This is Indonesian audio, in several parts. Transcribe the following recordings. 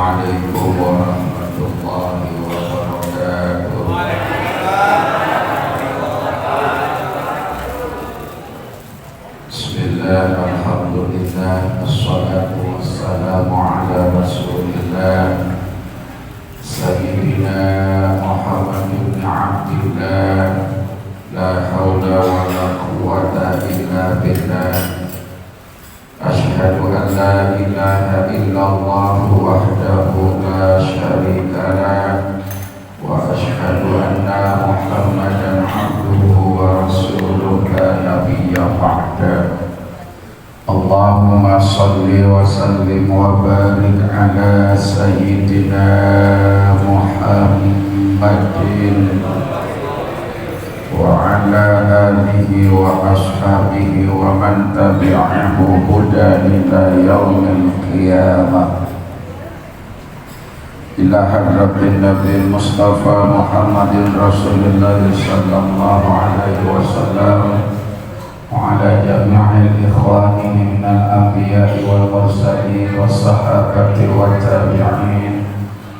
Assalamualaikum warahmatullahi wabarakatuh. Bismillah, alhamdulillah, assalatu wassalamu ala rasulillah Sayyidina Muhammad ibn Abdillah. La hawla wa la quwwata illa billah. Asyhadu an la ilaha illallah wahdahu la syarika lah wa asyhadu anna Muhammadan abduhu wa rasuluhu la nabiyya ba'da. Allahumma salli wa sallim wa barik ala sayyidina Muhammadin wa ala alihi wa ashabihi wa man tabi'ahu huda ila yaumil qiyamah. Ila hadratin Nabi Mustafa Muhammadin Rasulullah sallallahu alaihi wasallam wa ala jami'il ikhwanihi minal anbiya'i wal mursalin was sahabati wat tabi'in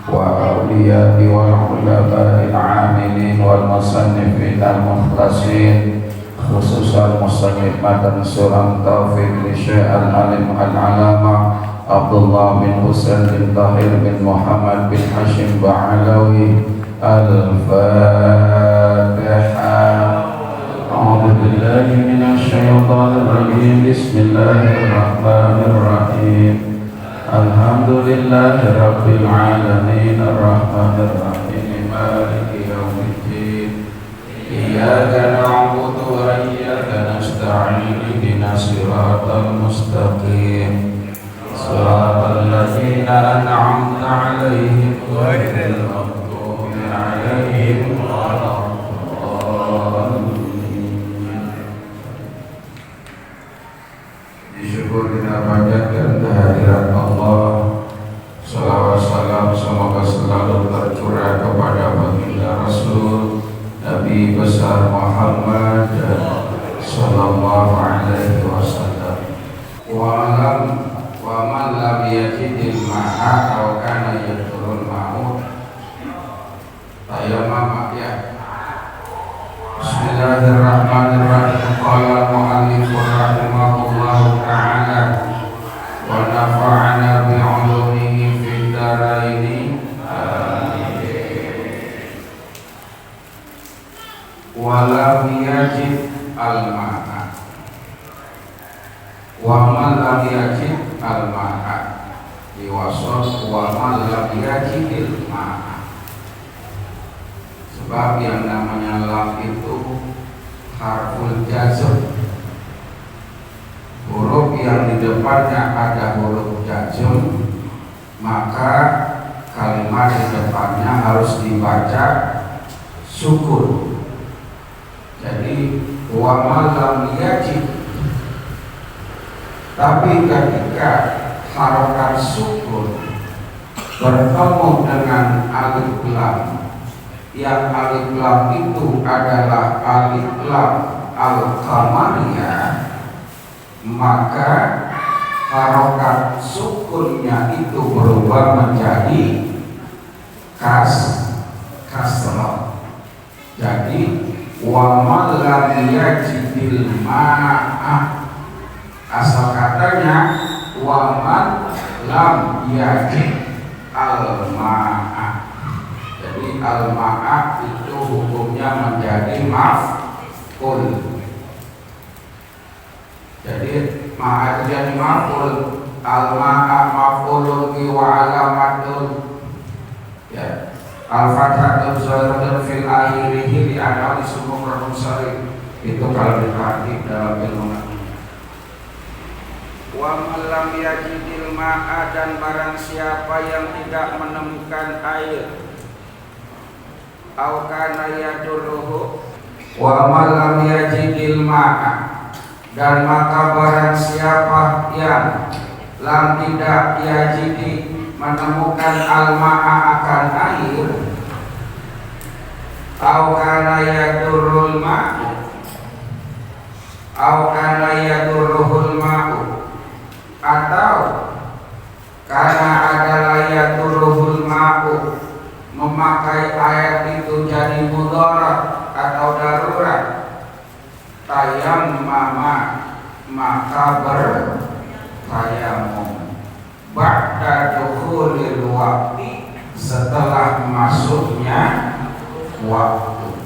wa awliya'i wal ulama'i al-amilin wal musannifin al-mukhlasin, khususan musannif matan surah Taufiq li Syekh al-Alim al-Alama Abdullah bin Husain bin Tahir bin Muhammad bin Hashim Ba'alawi. Al-Fatihah. A'udzu billahi minasy syaithanir rajim. Bismillahirrahmanirrahim. Alhamdulillahi rabbil alamin arrahmanir rahim maliki yaumiddin. Iyyaka na'budu wa iyyaka nasta'in ihdinas siratal mustaqim siratal ladzina an'amta 'alaihim ghairil maghdubi 'alaihim waladdallin. Disyukur kita panjatkan kehadirat Allah. Salawat salam semoga selalu tercurah kepada baginda Rasul Nabi besar Muhammad sallallahu alaihi wasallam. Wa man lam yajidil ma'a aw kana yadurul ma'ud tayammam ya. Bismillahirrahmanirrahim. Qala mu'allif rahimahullahu ta'ala wa nafa'ana bi'ulumihi fid dharaini amin. Wa lam yajid al-ma'a wa man lam yajid al-ma'a diwasat wa man lam yajidil ma'a. Sebab yang namanya lam itu harful jazm, huruf yang di depannya ada huruf jazm, maka kalimat di depannya harus dibaca sukun. Jadi wa ma lam yajid. Tapi ketika harokat sukun bertemu dengan alif lam, yang alif lam itu adalah alif lam al-qamariyah, maka harokat sukunnya itu berubah menjadi kasrah. Jadi wa man lam yajidil ma'a, asal katanya wa man lam yajid al-ma'a. Jadi al-ma'a itu hukumnya menjadi maf'ul. Jadi ma'a itu jadi maf'ul. Al-ma'a maf'ulun bi wa alamatun ya. Al-fathatun zahirun fil akhirihi li annahu ismun munsharif. Itu kalau diperhati dalam ilmu nahwu. Wa man lam yajidil ma'a, dan barang siapa yang tidak menemukan air, au kana yadurruhu, wa man lam yajidil ma'a, dan maka barang siapa yang lam tidak yajidi menemukan al-ma'a akan air, au kana yadurrul ma'u, au kana yadurruhul ma'u, atau karena adalah yadurru memakai air itu jadi mudarat atau darurat, tayammama maka bertayamum ba'da dukhulil waqti, setelah masuknya waktu,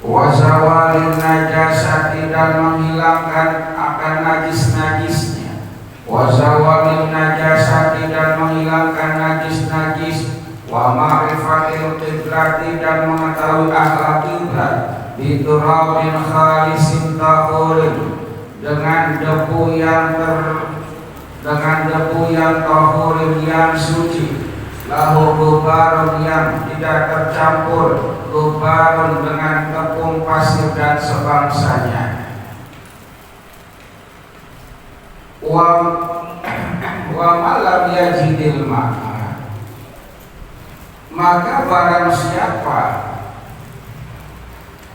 wa zawalin najasati, dan menghilangkan akan najis-najisnya, wa zawalin najasati, dan menghilangkan najis-najis, wa ma'rifatil qiblati, dan mengetahui akhlak kiblat, biturabin khalisin tahurin, dengan debu yang tahurin yang suci, lahu gubarun, yang tidak tercampur gubarun dengan tepung pasir dan sebangsanya, wa malam yajidil ma'a, maka barang siapa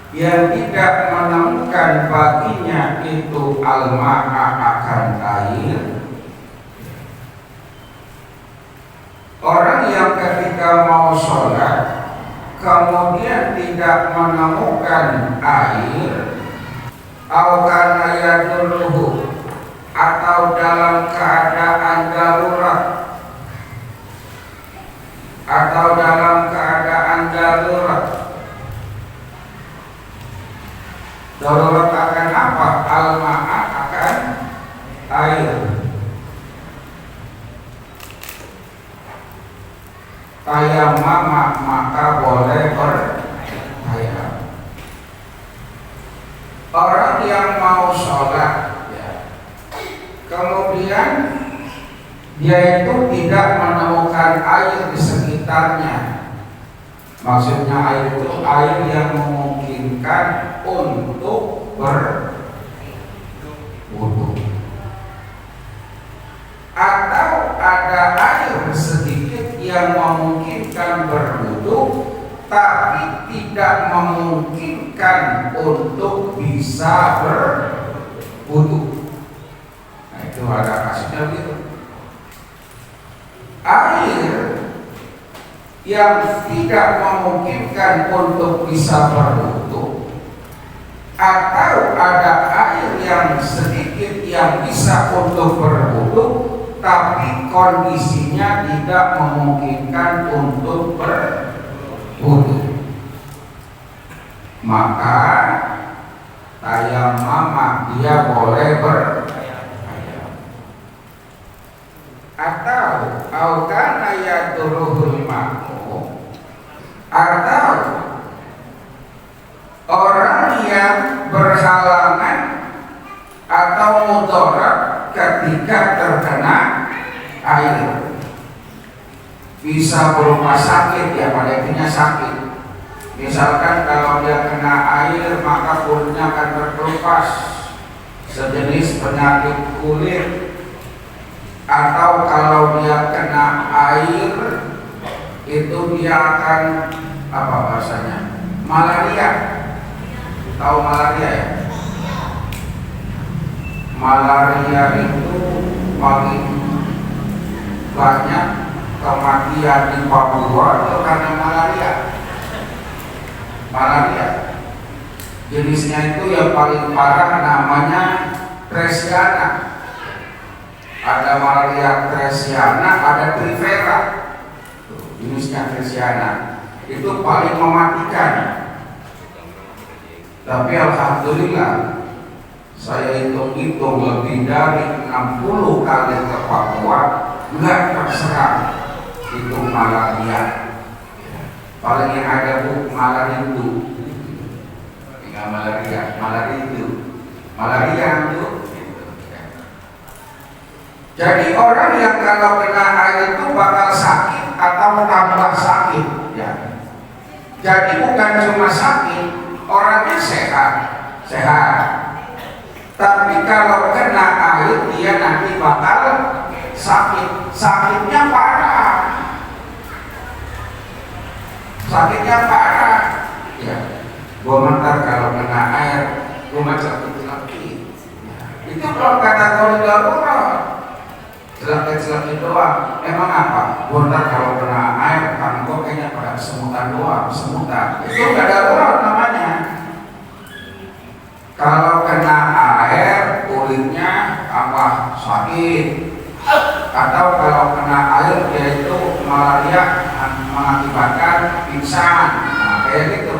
yang tidak menemukan baginya itu al-ma'a akan air, orang yang ketika mau sholat kemudian tidak menemukan air, kana yadulluhu, atau dalam keadaan darurat, darurat akan apa? Al-ma'a akan air. Tayammama maka boleh bertayamum. Orang yang mau sholat ya, kemudian dia itu tidak menemukan air di sekitarnya. Maksudnya air itu air yang memungkinkan untuk berwudu, atau ada air sedikit yang memungkinkan berwudu tapi tidak memungkinkan untuk bisa berwudu. Nah, itu ada kasusnya begitu. Air yang tidak memungkinkan untuk bisa berwudu, atau ada air yang sedikit yang bisa untuk berwudu tapi kondisinya tidak memungkinkan untuk berwudu, maka tayammama dia boleh bertayamum. Atau kana yadurruhul ma'u, atau orang yang berhalangan atau mudarat ketika terkena air, bisa berupa sakit ya, pada intinya sakit. Misalkan kalau dia kena air maka kulitnya akan terkelupas, sejenis penyakit kulit. Atau kalau dia kena air itu dia akan apa bahasanya, malaria. Tahu malaria ya? Malaria itu paling banyak kematian di Papua itu karena malaria. Jenisnya itu yang paling parah namanya Tresiana. Ada malaria Tresiana, ada Trivera. Jenisnya Tresiana itu paling mematikan. Tapi alhamdulillah saya hitung-hitung lebih dari 60 kali ke Papua nggak terserang itu malaria. Paling yang ada malaria itu, tinggal malaria itu. Jadi orang yang kalau kena air itu bakal sakit atau tambah sakit ya. Jadi bukan cuma sakit, orangnya sehat. Tapi kalau kena air dia nanti bakal sakit. Sakitnya parah. Ya. Gua mentar kalau kena air, gua macam lagi. Itu kalau kategori darurat. celak-celak doang. Emang apa? Bontar kalau kena air, kan kok kayaknya pada kesemutan doang, kesemutan. Itu nggak darurat namanya. Kalau kena air, kulitnya apa? Sakit. Atau kalau kena air, yaitu malaria mengakibatkan pingsan. Nah, kayak gitu.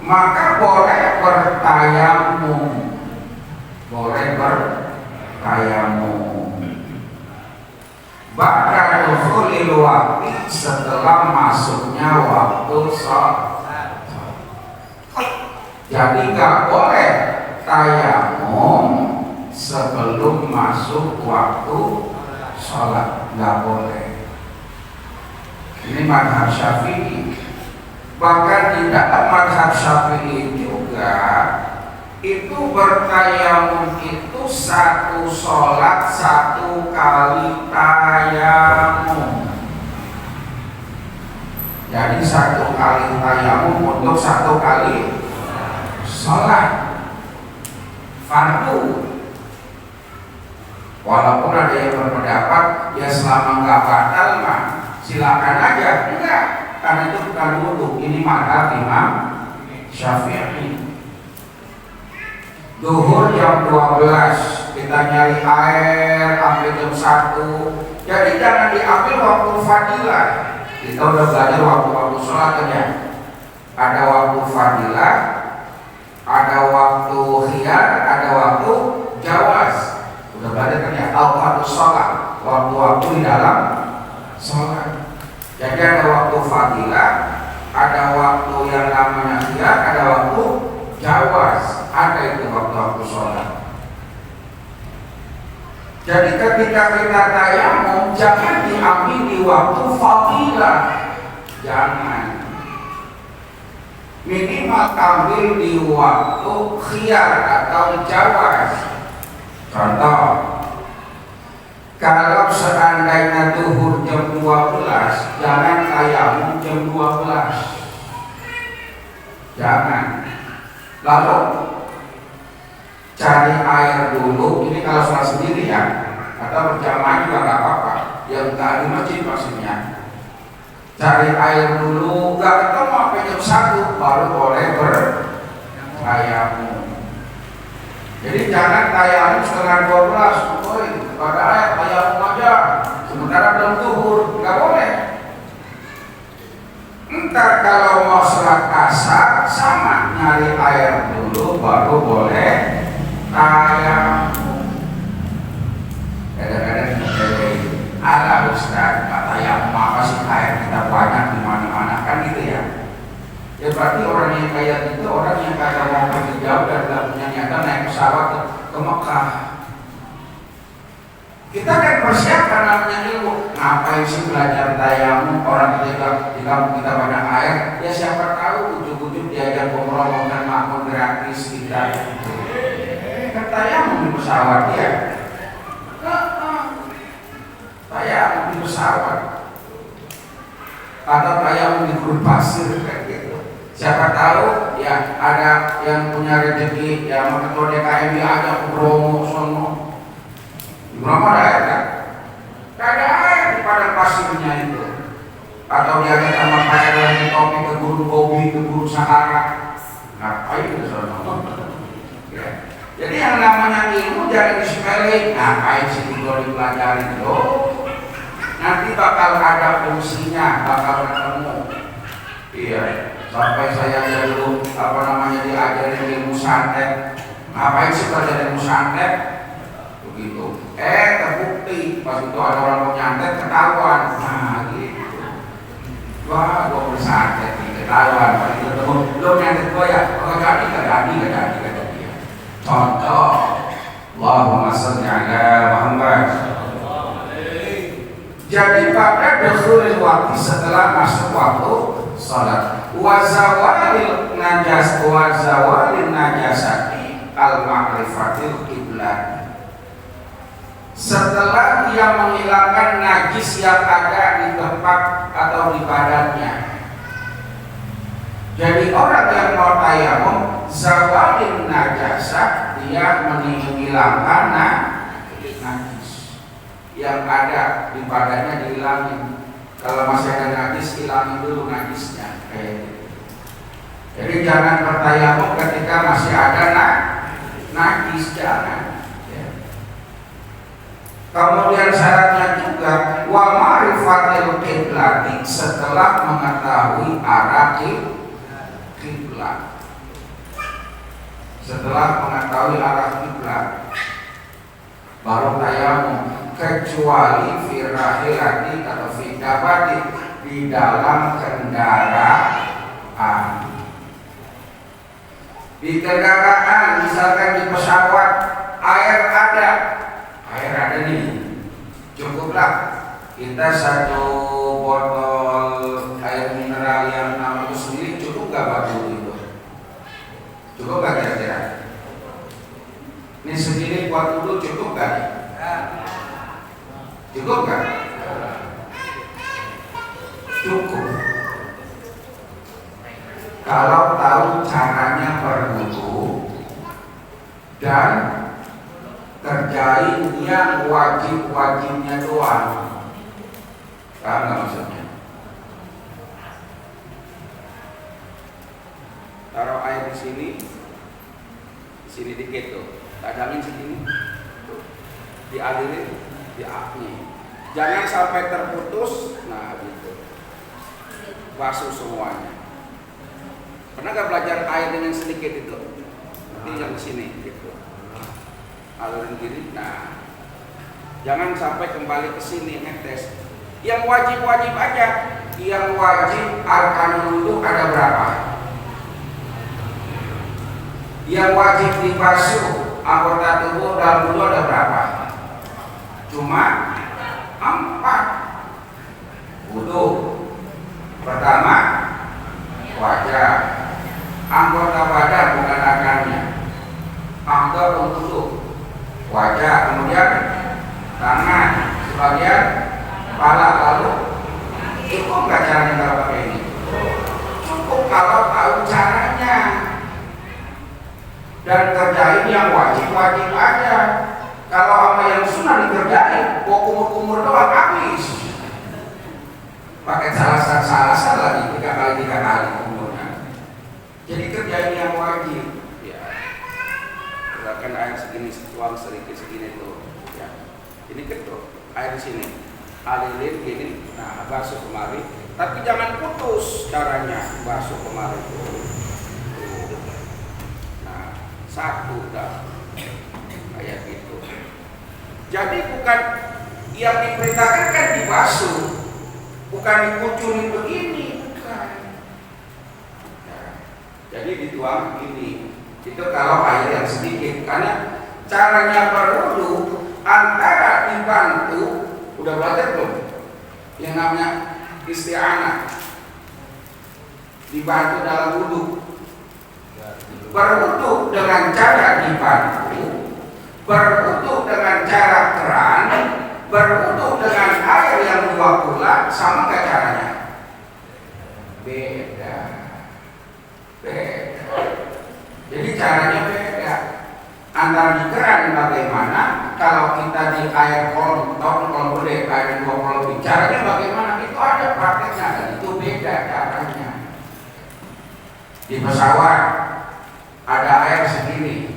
Maka boleh bertayamum, boleh bertayamum. Bahkan dukhulil waqti, setelah masuknya waktu sholat. Jadi nggak boleh tayamum sebelum masuk waktu sholat, nggak boleh. Ini mazhab Syafi'i. Bahkan di dalam mazhab Syafi'i juga itu bertayamum itu satu sholat satu kali tayamum. Jadi satu kali tayamum untuk satu kali sholat fardu. Walaupun ada yang berpendapat ya selama nggak batal mah silakan aja, enggak, karena itu bukan wudu. Ini mazhab Imam Syafi'i. Duhur jam 12 kita nyari air sampai jam 1. Jadi jangan diambil waktu fadilah. Kita udah belajar waktu-waktu sholat aja. Ada waktu fadilah, ada waktu khiyar, ada waktu jawaz. Udah belajar kan ya, waktu sholat, waktu-waktu di dalam sholat. Jadi ada waktu fadilah, ada waktu yang namanya khiyar, ada waktu jawaz. Ada itu waktu-waktu sholat. Jadi ketika kita tayamum jangan diambil di waktu fadilah, jangan. Minimal ambil di waktu khiyar atau jawaz. Contoh, kalau seandainya duhur jam 12, jangan tayamum jam 12. Jangan. Lalu cari air dulu. Ini kalau sholat sendiri ya, atau berjamaah juga nggak apa-apa. Yang nggak di masjid maksudnya. Cari air dulu, nggak ketemu sampai jam 1 baru boleh bertayamum. Jadi jangan tayamum setengah 12. Woi, pada air tayamum aja. Sementara belum zuhur, nggak boleh. Entar kalau mau sholat asar sama, nyari air dulu baru boleh tayamum. Kadang-kadang ala Ustaz, tayamum apa sih, air kita banyak di mana-mana kan gitu ya. Ya berarti orang yang kayak gitu orang yang kagak mau pergi jauh dan tidak punya niatan naik pesawat ke Mekah. Kita kan persiapkan namanya ilmu. Ngapain sih belajar tayamum? Orang ketika di kampung kita banyak air, ya siapa tahu ujung-ujung diajak umroh dan makmur gratis kita. Kan tayamum di pesawat ya. Tayamum di pesawat. Atau tayamum di gurun pasir kayak gitu. Siapa tahu ya ada yang punya rezeki ya mau ketua DKM diajak ke Bromo sono. Di Bromo ada air kan? Gak ada air di padang pasirnya itu. Atau diajak sama air lagi topi ke Gunung Gobi, ke Gunung Sahara. Ngapain ke sono? Ya. Jadi yang namanya ilmu jangan disepelein. Ngapain sih kalau dipelajari itu? Nanti bakal ada fungsinya, bakal ketemu. Iya. Sampai saya dulu diajarin ilmu santet. Ngapain sih belajar ilmu santet? Begitu. Terbukti pas itu ada orang mau nyantet ketahuan. Nah gitu. Wah, gua bersantet nih, ketahuan. Pas itu lo nyantet gua ya, kalau jadi kata dia. Contoh, Allahumma sholli ala Muhammad. Jadi pada dukhulil waqti, setelah masuk waktu salat, wa zawalil najasati al ma'rifatil qiblat. Setelah dia menghilangkan najis yang ada di tempat atau di badannya. Jadi orang yang mau tayamum zawalil najasat, dia menghilangkan najis. yang ada di badannya dihilangin. Kalau masih ada najis, hilangin dulu najisnya, kayak gitu. Jadi jangan bertayamum ketika masih ada najis, jangan. Ya. Kemudian syaratnya juga wa ma'rifatil qiblati, setelah mengetahui arah kiblat. Setelah mengetahui arah kiblat baru tayamum, kecuali firahilati atau fidabati, di dalam kendaraan. Di kendaraan, misalkan di pesawat, air ada nih, cukuplah kita satu botol air mineral yang 600 ml, cukup gak buat wudhu itu? Cukup gak kira-kira? Ini segini buat wudhu cukup gak? Cukup gak? Cukup. Kalau tahu caranya berwudu dan kerjain yang wajib-wajibnya doang. Paham nggak maksudnya? Taruh air di sini dikit tuh, kadangin segini, dialirin, diakni. Jangan sampai terputus, nah gitu. Basuh semuanya. Pernah nggak belajar air dengan sedikit itu? Nanti yang di sini, gitu. Alirin gini. Nah, jangan sampai kembali ke sini netes. Yang wajib-wajib aja. Yang wajib arkanul wudu ada berapa? Yang wajib dibasuh anggota tubuh dalam wudu ada berapa? Cuma 4. Wudu pertama wajah, anggota badan bukan akarnya, anggota untuk wajah, kemudian tangan, sebagian kepala, lalu cukup nggak caranya kalau pakai ini? Cukup kalau tahu caranya dan kerjain yang wajib-wajib aja. Kalau apa yang sunnah dikerjain, kok kumur-kumur doang habis. Pakai salasan lagi 3 kali umurnya. Jadi kerjaan yang wajib. Ya. Misalkan air segini, tuang sedikit segini tuh. Ya. Ini ketuk air di sini, alirin gini. Nah, basuh kemari. Tapi jangan putus caranya basuh kemari tuh. Nah, satu dah. Kayak gitu. Jadi bukan yang diperintahkan kan dibasuh. Bukan dikucurin begini, bukan. Ya. Jadi dituang ini. Itu kalau air yang sedikit. Karena caranya berwudu antara dibantu, udah belajar belum? Yang namanya isti'anah. Dibantu dalam wudu. Berwudu dengan cara dibantu, berwudu dengan cara keran, berwudu dengan air yang 2 pula, sama nggak caranya? Beda. Jadi caranya beda. Antara di keran bagaimana, kalau kita di air kolom gede, air 2 kolom lebih, caranya bagaimana? Itu ada prakteknya, dan itu beda caranya. Di pesawat ada air segini,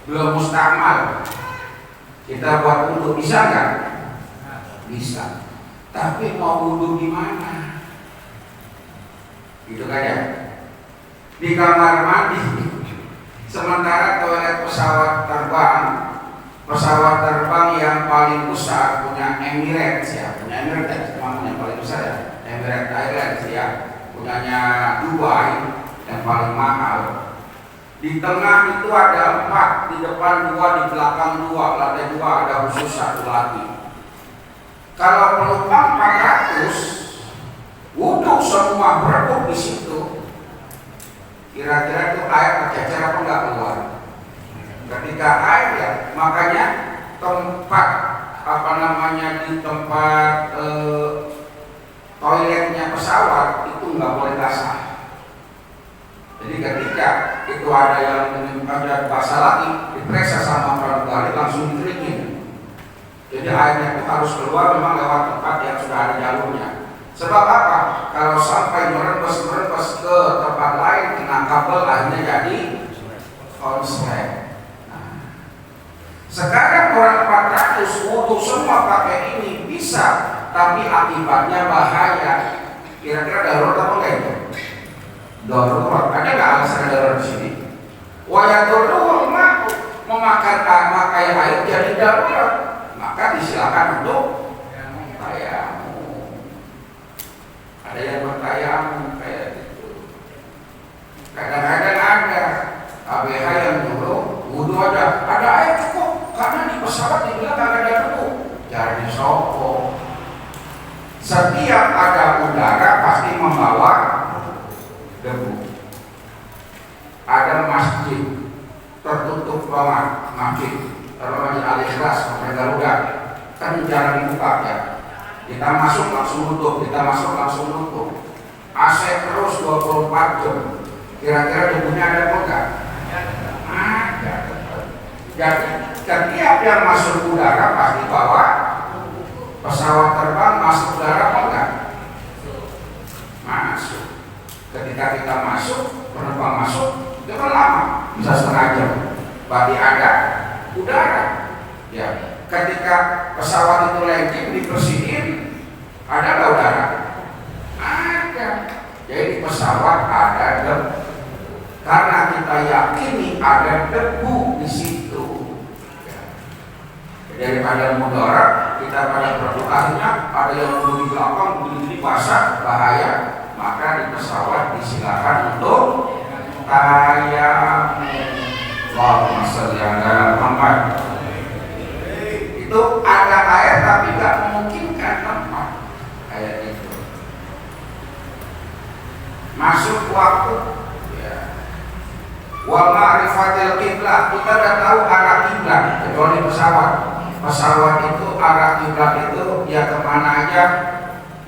belum mustakmal, kita buat wudu bisa nggak? Bisa. Tapi mau wudu gimana? Gitu kan ya? Di kamar mandi. Sementara toilet pesawat terbang yang paling besar punya Emirates ya, punya Emirates yang paling besar ya, Emirates Airlines ya, punyanya Dubai yang paling mahal. Di tengah itu ada 4, di depan 2, di belakang 2, lantai 2 ada khusus 1 lagi. Kalau penumpang 400, wudu semua berebut di situ. Kira-kira itu air tercecer apa enggak keluar? Ketika air ya, makanya tempat di tempat toiletnya pesawat itu nggak boleh basah. Jadi ketika itu ada yang ada basah lagi, diperiksa sama pramugari langsung dikeringin. Jadi airnya itu harus keluar memang lewat tempat yang sudah ada jalurnya. Sebab apa? Kalau sampai merembes ke tempat lain kena kabel, akhirnya jadi konslet. Sekarang orang 400 wudhu semua pakai ini bisa, tapi akibatnya bahaya. Kira-kira darurat apa enggak itu? Darurat. Ada nggak alasan darurat di sini? Wayadurul memakai air jadi darurat, maka disilakan untuk tayamum. Ada yang bertayamum kayak gitu. Kadang-kadang ada ABH yang dulu wudhu aja, ada air cukup karena di pesawat dibilang agak ada debu. Jadi sokong. Setiap ada udara pasti membawa debu. Ada masjid tertutup banget, masjid Al-Ikhlas sampai Garuda kan jarang dibuka ya. Kita masuk langsung tutup, kita masuk langsung tutup. AC terus 24 jam. Kira-kira debunya ada apa enggak? Ada. Jadi setiap yang masuk udara pasti bawa. Pesawat terbang masuk udara apa enggak? Masuk. Ketika kita masuk, penerbang masuk, itu kan lama, bisa setengah jam. Berarti ada udara. Ya. Ketika pesawat itu landing dibersihin, ada nggak udara? Ada. Jadi pesawat ada debu. Karena kita yakini ada debu di situ. Daripada mudarat, kita pada berdoanya ada yang di belakang begini basah bahaya, maka di pesawat disilakan untuk tayamum. Allahumma sholli ala Muhammad. Itu ada air tapi nggak memungkinkan tempat kayak itu. Masuk waktu ya. Wa ma'rifatil qiblah, kita udah tahu arah kiblat kecuali pesawat. Pesawat itu arah kiblat itu ya kemana aja,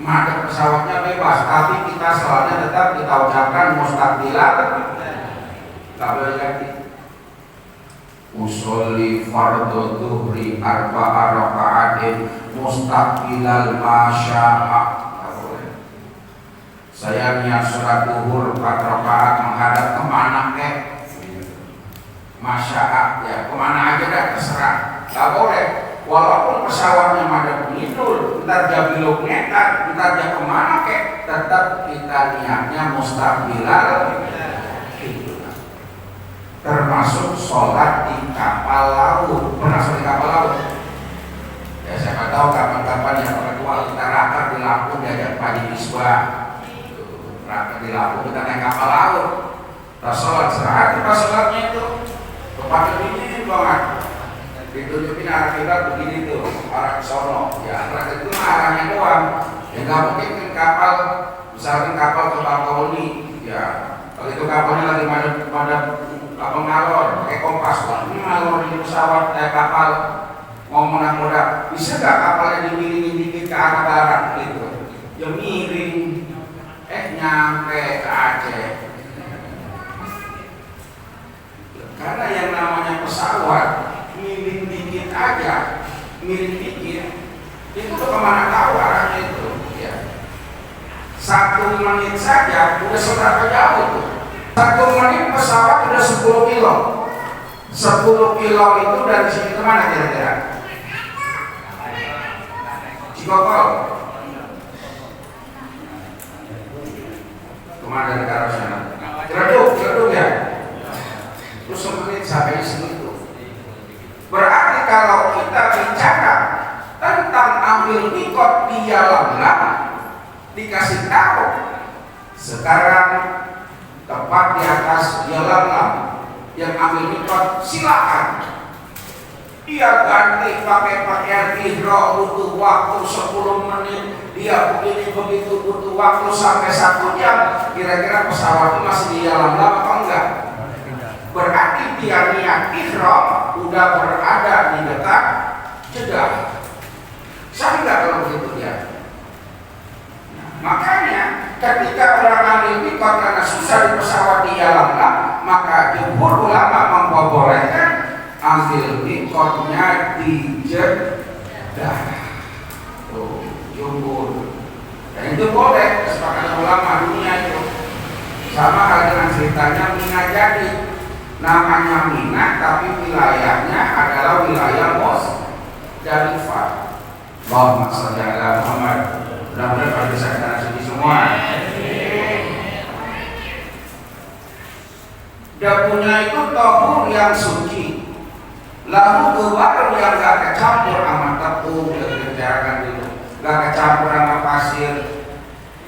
madep pesawatnya bebas, tapi kita soalnya tetap kita ucapkan mustaqbilal. Nggak boleh ganti. Usolli fardhu dhuhri arba'a raka'atin mustaqbilal masya'a. Saya niat sholat duhur 4 rakaat menghadap kemana kek? Masya'a, ya kemana aja dah terserah. Gak boleh, walaupun pesawatnya madep ngidul, ntar dia belok ngetar, ntar dia kemana kek, tetap kita niatnya mustaqbilal. Termasuk sholat di kapal laut. Pernah sholat di kapal laut? Ya siapa tahu kapan-kapan yang orang tua kita raker di Lampung diajak pagi iswa, raker di Lampung kita naik kapal laut. Kita sholat sehari pas sholatnya itu kepada ini banget. Ditunjukin arah kiblat begini tuh, arah sono. Ya arah itu arahnya doang. Ya nggak mungkin kan kapal, misalkan kapal ke Bakahuni, ya kalau itu kapalnya lagi madep kapal ngalor, pakai kompas, ini ngalor di pesawat, kapal ngomong nakoda, bisa nggak kapalnya dimiringin dikit ke arah barat gitu? Ya miring, nyampe ke Aceh. Karena yang namanya pesawat miring dikit aja, miring dikit, itu udah kemana tahu arahnya itu? Ya. 1 menit saja udah seberapa jauh tuh? 1 menit pesawat udah 10 kilo. 10 kilo itu dari sini kemana kira-kira? Cikokol. Kemana dari ke arah sana? Ciledug ya. Terus 1 menit sampai segitu. Berarti kalau kita bicara tentang ambil mikot di Yalamlam, dikasih tahu sekarang tepat di atas Yalamlam yang ambil mikot silakan. Dia ganti pakai pakaian ihram butuh waktu 10 menit, dia begini begitu butuh waktu sampai 1 jam. Kira-kira pesawat masih di Yalamlam apa enggak? Berarti dia niat ihram udah berada di dekat Jeddah. Sah nggak kalau begitu ya? Makanya ketika orang ambil mikot karena susah di pesawat di Yalamlam, maka jumhur ulama membolehkan ambil mikotnya di Jeddah. misalnya Mina jadi namanya Mina tapi wilayahnya adalah wilayah Musdalifah. Allahumma sholli ala Muhammad. Mudah-mudahan pada saat sini semua debunya itu tohur yang suci, lalu gebar yang gak kecampur sama tepung, dibicarakan dulu, gak kecampur sama pasir,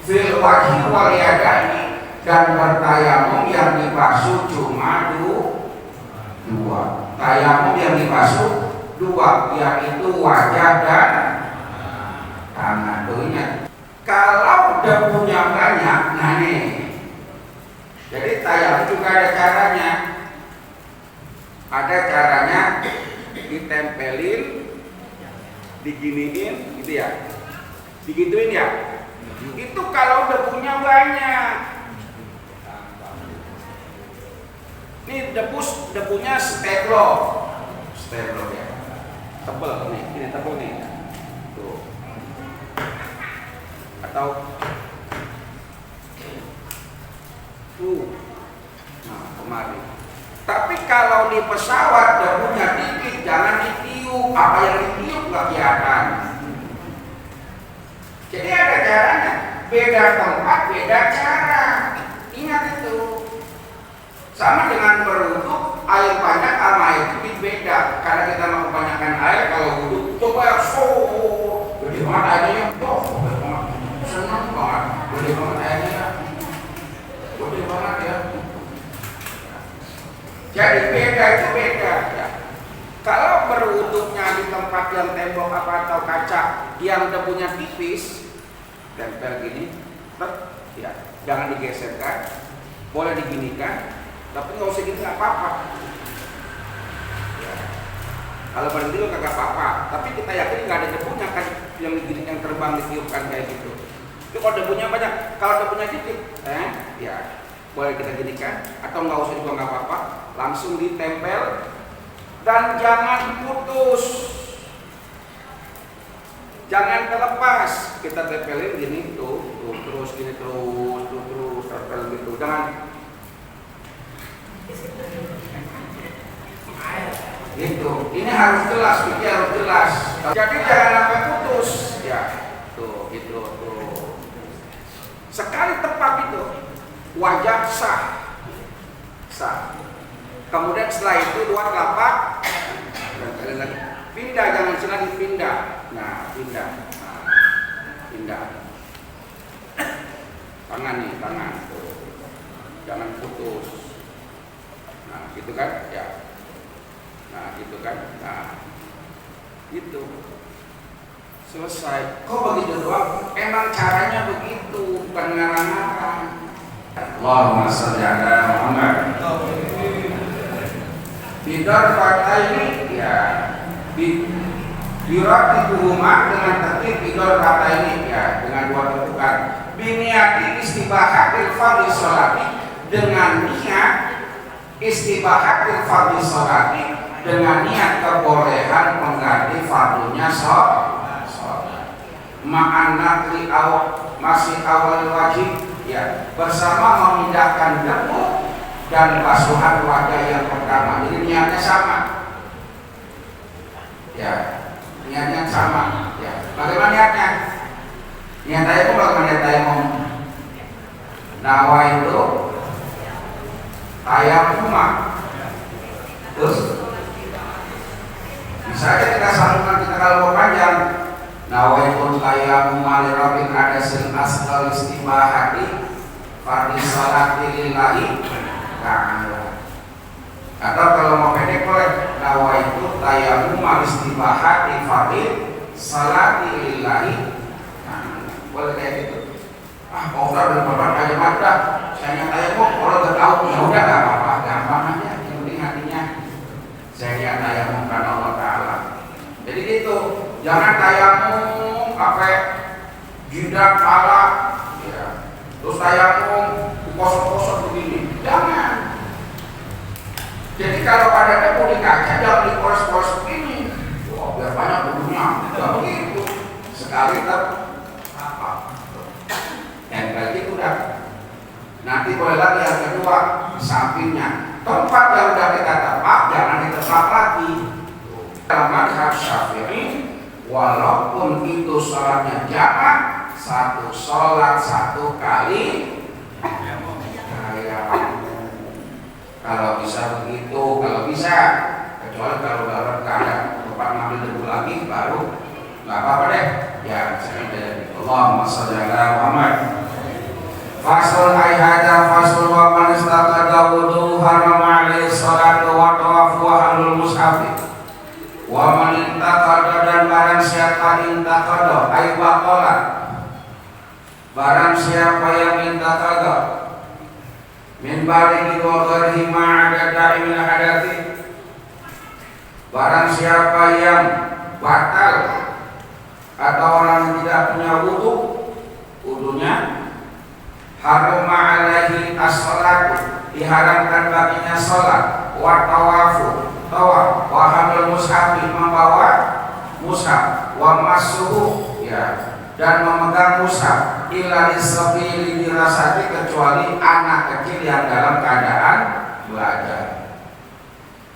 fil wajhi wal yadani, dan bertayamum yang dibasuh cuma dua. Tayamum yang dibasuh dua, yaitu wajah dan tangan. Ingat, kalau debunya banyak, nah nih, jadi tayamum juga ada caranya. Ada caranya ditempelin, diginiin, gitu ya, digituin ya. Itu kalau debunya banyak. Ini debunya stelo ya, tebel nih, ini tebel nih, tuh. Atau tuh, nah kemari. Tapi kalau di pesawat debunya dikit, jangan ditiup. Apa yang ditiup nggak kelihatan. Jadi ada caranya. Beda tempat, beda cara. Ingat itu. Sama dengan berwudu, air banyak sama air dikit beda. Karena kita mau kebanyakan air, kalau wudu coba gede banget airnya, senang banget, gede banget airnya, gede banget ya. Jadi beda itu beda. Ya. Kalau berwudunya di tempat yang tembok apa atau kaca yang debunya tipis, tempel gini, ya, jangan digeserkan, boleh diginikan, tapi nggak usah gini nggak apa-apa. Ya. Kalau berhenti lo kagak apa-apa, tapi kita yakin nggak ada debunya kan yang digini, yang terbang ditiupkan kayak gitu. Itu kalau debunya banyak, kalau debunya dikit, ya boleh kita ginikan, atau nggak usah juga nggak apa-apa, langsung ditempel dan jangan putus, jangan terlepas. Kita tempelin gini tuh terus gini terus tempel gitu, jangan gitu. Ini harus jelas, pikir harus jelas. Jadi jangan sampai putus, ya tuh gitu tuh. Sekali tepat itu wajah sah. Kemudian setelah itu dua telapak pindah, jangan salah dipindah. Nah, pindah. Tangan nih, tangan. Jangan putus. Nah, gitu kan? Ya. Nah, gitu kan? Nah, gitu. Selesai. Kok begitu doang? Emang caranya begitu, bukan ngarang-ngarang. Allahumma sholli ala Muhammad. Bidar kata ini ya diratibuhuma dengan tertib bidar kata ini ya dengan dua tentukan. Biniati istibahatil fardhi sholati, dengan niat istibahatil fardhi sholati, dengan niat kebolehan mengganti fardunya sholat. Ma'an nakli masih awal wajib ya, bersama memindahkan debu dan basuhan wajah yang pertama. Jadi niatnya sama ya, niatnya sama ya. Bagaimana niatnya? Niat tayamum, bagaimana niat tayamum? Nawa itu tayamum, terus bisa aja kita sambungkan, kita kalau panjang. Nawaitu tayamum alirabin adasil asal istibahati fardhi sholati lillahi ta'ala. Atau kalau mau pendek boleh nawaitu tayamum istibahati fardhi sholati lillahi ta'ala. Boleh kayak gitu. Mau udah berapa kalimat dah, saya tayamum kalau nggak tahu ya udah nggak apa-apa, gampang aja. Yang penting hatinya saya tayamum karena Allah Ta'ala. Jadi gitu. Jangan tayamum pakai jidat pala, ya. Terus tayamum kosong-kosong begini. Jangan. Jadi kalau ada debu di kaca jangan dikores-kores begini. Wah, biar banyak debunya. Tidak begitu. Sekali apa? Tempel gitu dah. Nanti boleh lagi yang kedua sampingnya. Tempat yang sudah kita tepat jangan ditebak lagi. Dalam mazhab Syafi'i, walaupun itu sholatnya jamak, satu sholat satu kali. Kalau bisa begitu, kalau bisa, kecuali kalau dalam keadaan tempat ngambil debu lagi baru nggak apa-apa deh. Ya, saya dari Allahumma sholli ala Muhammad. Fasul ayhada fasul wa man istaqada wudu harama alaihi salatu wa tawafu halul mushafi wa man intaqada dan barang siapa intaqada ay baqala barang siapa yang intaqada min balighi wa ghairihi ma'ada daimil hadathi barang siapa yang batal atau orang yang tidak punya wudu, wudunya haruma alaihi as-salatu diharamkan baginya salat wa tawafu tawaf wa hamlul mushafi membawa mushaf wa masuhu ya dan memegang mushaf illa lisabili dirasati kecuali anak kecil yang dalam keadaan belajar.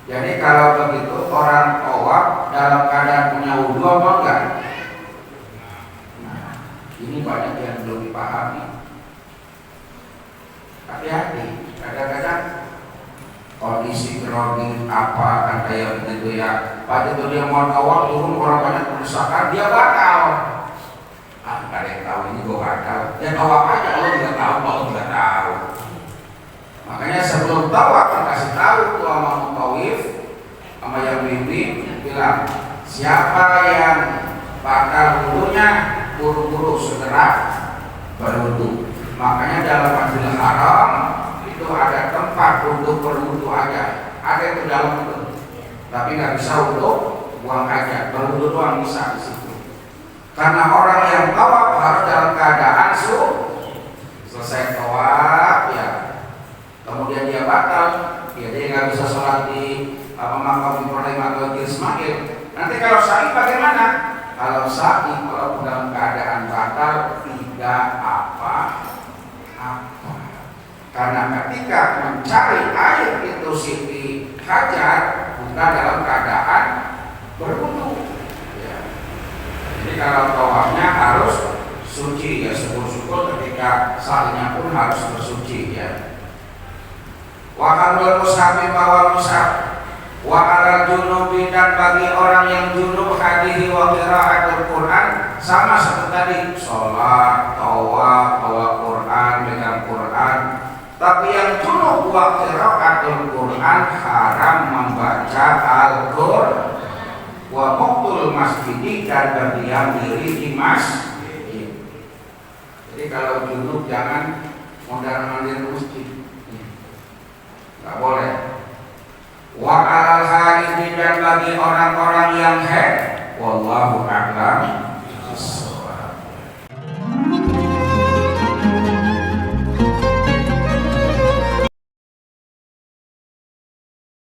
Jadi kalau begitu orang tawaf dalam keadaan punya wudu apa enggak? Nah, ini banyak yang belum dipahami. Hati-hati, kadang-kadang kondisi grogi apa kan kayak begitu ya. Pada itu dia mau tawaf turun orang banyak kerusakan dia batal. Nggak ada yang tahu ini gue batal. Ya tawaf aja lo tidak tahu, kalau tidak tahu. Makanya sebelum tawaf kasih tahu tuh sama mutawif sama yang bimbing bilang siapa yang batal wudunya buru-buru segera berwudu. Makanya dalam Masjidil Haram itu ada tempat untuk berwudu aja. Ada itu dalam itu, tapi nggak bisa untuk buang aja. Berwudu doang bisa di situ. Karena orang yang tawaf harus dalam keadaan selesai tawaf ya, kemudian dia batal, ya dia nggak bisa sholat di makam Ibrahim atau di Ismail. Nanti kalau sa'i bagaimana? Kalau sa'i kalau dalam keadaan batal tidak apa-apa. Karena ketika mencari air itu Siti Hajar bukan dalam keadaan berwudu ya. Jadi kalau tawafnya harus suci ya, syukur-syukur ketika sa'inya pun harus bersuci ya. Wa kalul mushafi bawa mushaf wa alal junubi dan bagi orang yang junub hadihi wa qiraatul Quran sama seperti tadi sholat, tawaf, bawa Quran, dengan Quran. Tapi yang junub wa qiraatul Quran haram membaca Al-Qur'an wa muqtul masjid dan berdiam diri di masjid. Jadi kalau junub jangan mondar-mandir masjid. Enggak boleh. Wa alal haid dan bagi orang-orang yang haid wallahu a'lam